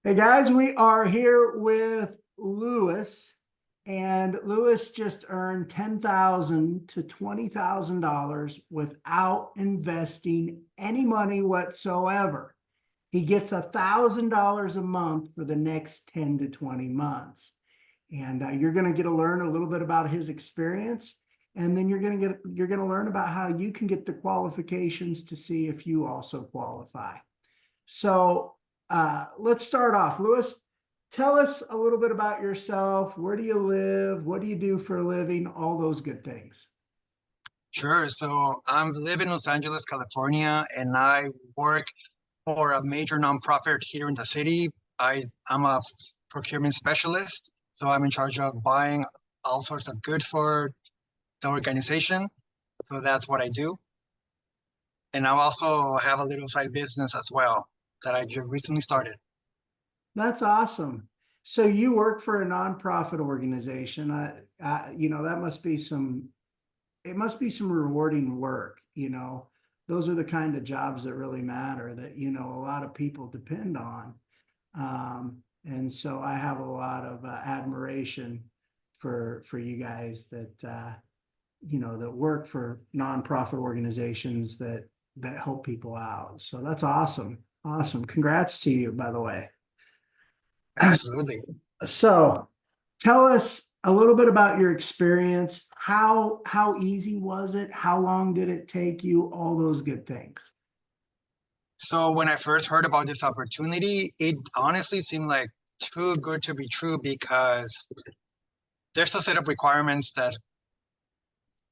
Hey guys, we are here with Lewis, and Lewis just earned $10,000 to $20,000 without investing any money whatsoever. He gets $1,000 a month for the next 10 to 20 months. And you're going to get to learn a little bit about his experience, and then you're going to learn about how you can get the qualifications to see if you also qualify. So let's start off. Lewis, tell us a little bit about yourself. Where do you live? What do you do for a living? All those good things. Sure. So I'm live in Los Angeles, California, and I work for a major nonprofit here in the city. I'm a procurement specialist, so I'm in charge of buying all sorts of goods for the organization. So that's what I do. And I also have a little side business as well that I just recently started. That's awesome. So you work for a nonprofit organization. That must be it must be some rewarding work. Those are the kind of jobs that really matter that, a lot of people depend on. And so I have a lot of admiration for you guys that work for nonprofit organizations that help people out. So that's awesome. Awesome. Congrats to you, by the way. Absolutely. So tell us a little bit about your experience. How easy was it? How long did it take you? All those good things. So when I first heard about this opportunity, it honestly seemed like too good to be true because there's a set of requirements that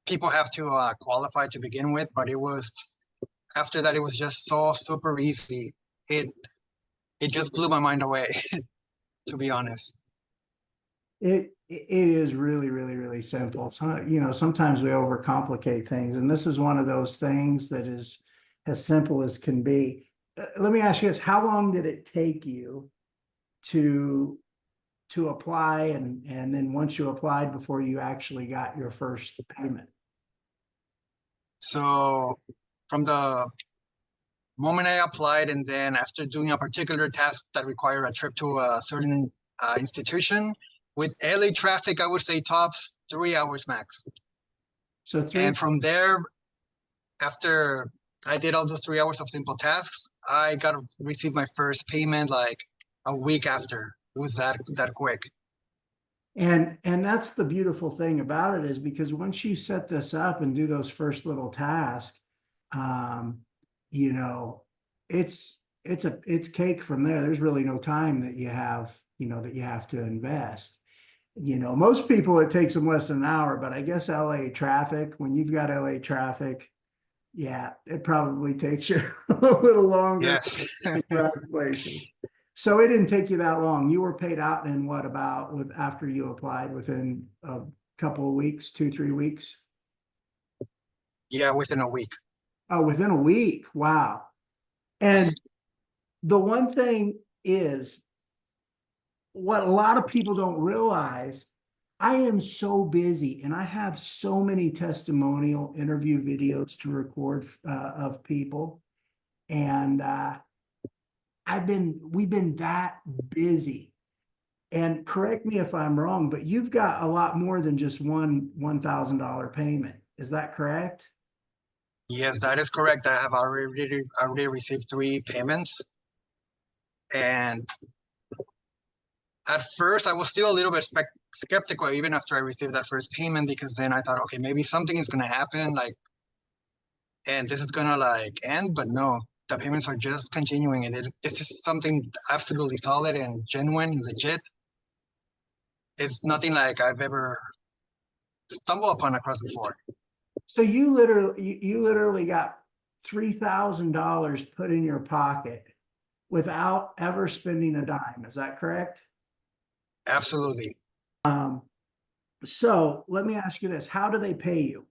people have to qualify to begin with, but it was after that it was just so super easy. It it just blew my mind away, to be honest. It is really, really, really simple. So, sometimes we overcomplicate things, and this is one of those things that is as simple as can be. Let me ask you this: how long did it take you to apply, and then once you applied, before you actually got your first payment? So from the moment I applied, and then after doing a particular task that required a trip to a certain institution, with LA traffic, I would say tops 3 hours max. So three. And from there, after I did all those 3 hours of simple tasks, I got to receive my first payment like a week after. It was that quick. And that's the beautiful thing about it, is because once you set this up and do those first little tasks, um, you know, it's cake from there. There's really no time that you have to invest. Most people it takes them less than an hour, but I guess LA traffic, when you've got LA traffic, yeah, it probably takes you a little longer Yes. to drive places. So it didn't take you that long. You were paid out in what, about with after you applied, within a couple of weeks, 2, 3 weeks? Yeah, within a week. Oh, within a week. Wow. Yes. And the one thing is, what a lot of people don't realize, I am so busy and I have so many testimonial interview videos to record of people. And we've been that busy. And correct me if I'm wrong, but you've got a lot more than just one $1,000 payment. Is that correct? Yes, that is correct. I have already received 3 payments. And at first, I was still a little bit skeptical even after I received that first payment because then I thought, okay, maybe something is gonna happen, like, and this is gonna like end, but no, the payments are just continuing, and this is something absolutely solid and genuine, legit. It's nothing like I've ever stumbled upon across before. So you literally got $3,000 put in your pocket without ever spending a dime. Is that correct? Absolutely. So let me ask you this: how do they pay you?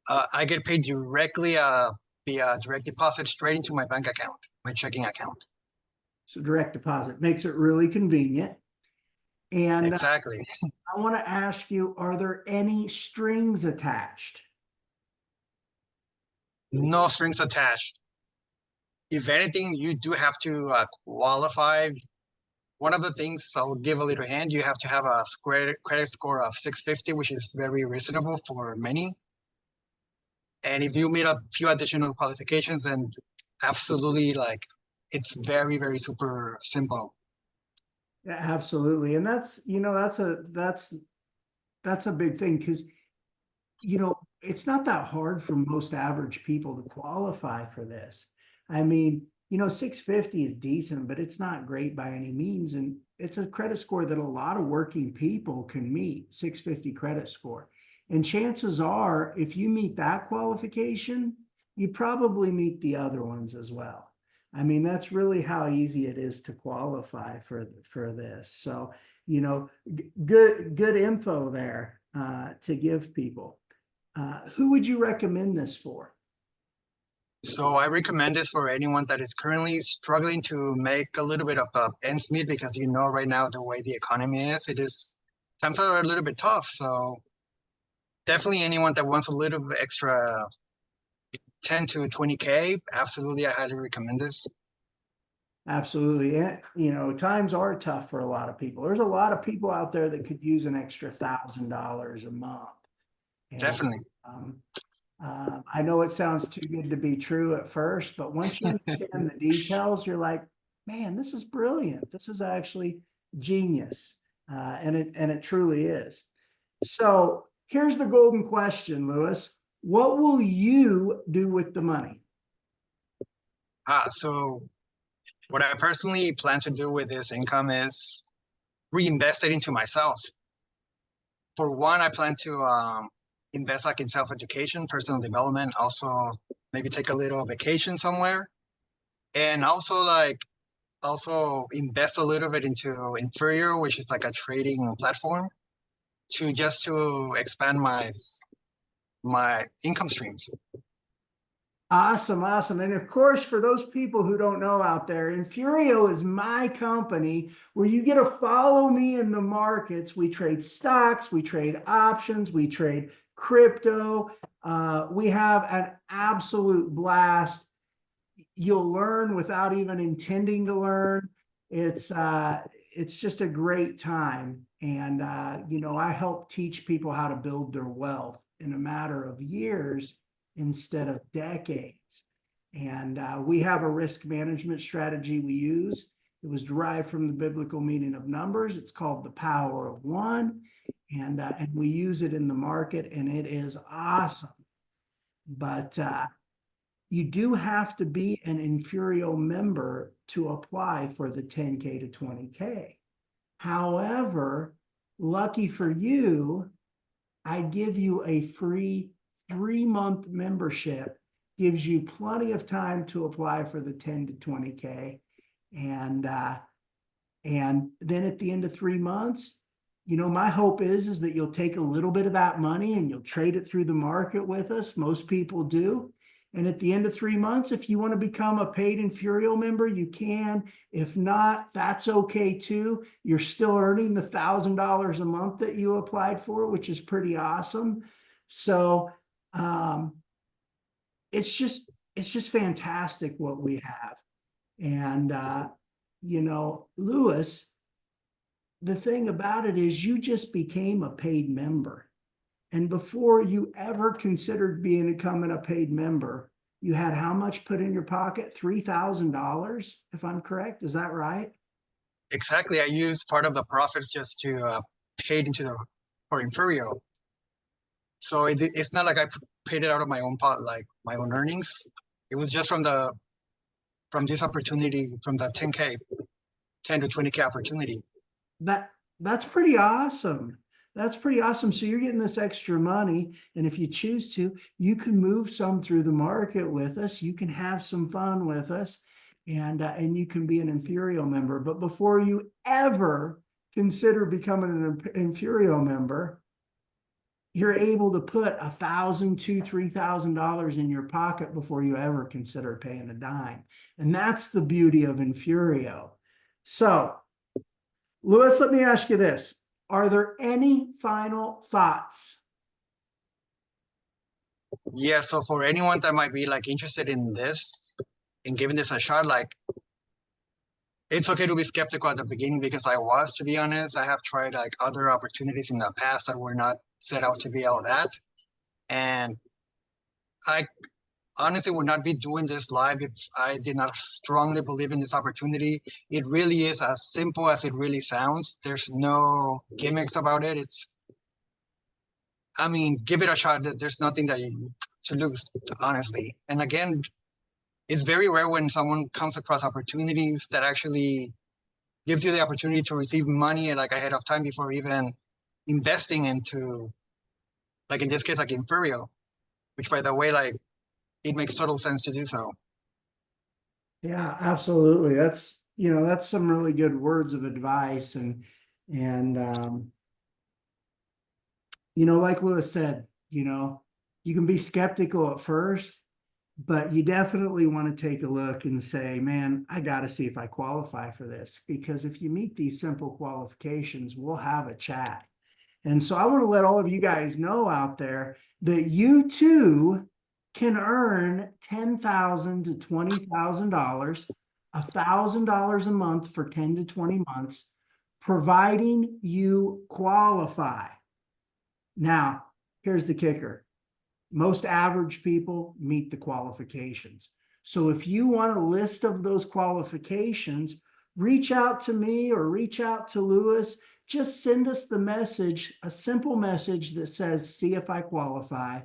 I get paid directly via direct deposit straight into my bank account, my checking account. So direct deposit makes it really convenient. And Exactly. I want to ask you, are there any strings attached? No strings attached. if anything, you do have to qualify. One of the things I'll give a little hand, you have to have a credit score of 650, which is very reasonable for many. And if you meet a few additional qualifications, then absolutely, like, it's very, very super simple. Yeah, absolutely. And that's, that's a big thing because, it's not that hard for most average people to qualify for this. I mean, 650 is decent, but it's not great by any means. And it's a credit score that a lot of working people can meet, 650 credit score. And chances are, if you meet that qualification, you probably meet the other ones as well. I mean, that's really how easy it is to qualify for this. So, good info there to give people. Who would you recommend this for? So I recommend this for anyone that is currently struggling to make a little bit of ends meet because right now the way the economy is, it is times are a little bit tough. So definitely anyone that wants a little bit extra 10 to 20K, absolutely, I highly recommend this. Absolutely. And, times are tough for a lot of people. There's a lot of people out there that could use an extra $1,000 a month. And Definitely. um, I know it sounds too good to be true at first, but once you understand the details, you're like, man, this is brilliant. This is actually genius. And it truly is. So here's the golden question, Lewis. What will you do with the money? So what I personally plan to do with this income is reinvest it into myself. For one, I plan to invest like in self-education, personal development, also maybe take a little vacation somewhere, and also invest a little bit into Inferior, which is like a trading platform, to expand my income streams. Awesome, awesome. And of course, for those people who don't know out there, Infurio is my company where you get to follow me in the markets. We trade stocks, we trade options, we trade crypto. We have an absolute blast. You'll learn without even intending to learn. It's just a great time. And I help teach people how to build their wealth in a matter of years instead of decades. And we have a risk management strategy we use. It was derived from the biblical meaning of numbers. It's called the power of one. And we use it in the market, and it is awesome. But you do have to be an Infurio member to apply for the 10K to 20K. However, lucky for you, I give you a free 3-month membership, gives you plenty of time to apply for the 10 to 20K. And then at the end of 3 months, my hope is that you'll take a little bit of that money and you'll trade it through the market with us. Most people do. And at the end of 3 months, if you want to become a paid Infurio member, you can. If not, that's okay too. You're still earning the $1,000 a month that you applied for, which is pretty awesome. So it's just fantastic what we have. And Lewis, the thing about it is you just became a paid member. And before you ever considered becoming a paid member, you had how much put in your pocket? $3,000, if I'm correct. Is that right? Exactly. I use part of the profits just to pay it into the for Inferio. So it's not like I paid it out of my own pot, like my own earnings. It was just from this opportunity, from the 10K, 10 to 20K opportunity. That's pretty awesome. That's pretty awesome. So you're getting this extra money, and if you choose to, you can move some through the market with us. You can have some fun with us, and you can be an Infurio member. But before you ever consider becoming an Infurio member, you're able to put $1,000, $2,000, $3,000 in your pocket before you ever consider paying a dime. And that's the beauty of Infurio. So, Lewis, let me ask you this. Are there any final thoughts? Yeah, so for anyone that might be like interested in this, in giving this a shot. Like, it's okay to be skeptical at the beginning because I was, to be honest. I have tried like other opportunities in the past that were not set out to be all that. And I honestly would not be doing this live if I did not strongly believe in this opportunity. It really is as simple as it really sounds. There's no gimmicks about it. I mean, give it a shot. There's nothing that you to lose, honestly. And again, it's very rare when someone comes across opportunities that actually gives you the opportunity to receive money like ahead of time before even investing into, like in this case, like Inferio, which by the way, like it makes total sense to do so. Yeah, absolutely. That's, that's some really good words of advice. And like Lewis said, you can be skeptical at first, but you definitely want to take a look and say, man, I got to see if I qualify for this. Because if you meet these simple qualifications, we'll have a chat. And so I want to let all of you guys know out there that you too can earn $10,000 to $20,000, $1,000 a month for 10 to 20 months, providing you qualify. Now, here's the kicker. Most average people meet the qualifications. So if you want a list of those qualifications, reach out to me or reach out to Lewis. Just send us the message, a simple message that says, see if I qualify.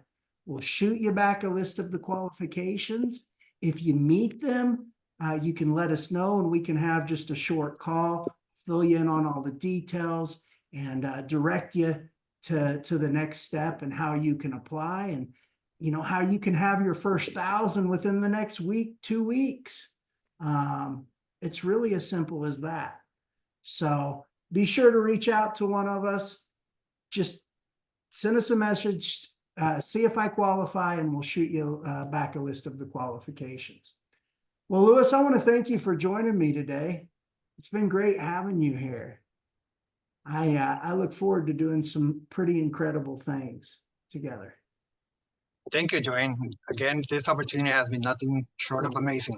We'll shoot you back a list of the qualifications. If you meet them, you can let us know and we can have just a short call, fill you in on all the details and direct you to the next step and how you can apply and how you can have your first 1,000 within the next week, 2 weeks. It's really as simple as that. So be sure to reach out to one of us. Just send us a message, see if I qualify, and we'll shoot you back a list of the qualifications. Well, Lewis, I want to thank you for joining me today. It's been great having you here. I look forward to doing some pretty incredible things together. Thank you, Dwayne. Again, this opportunity has been nothing short of amazing.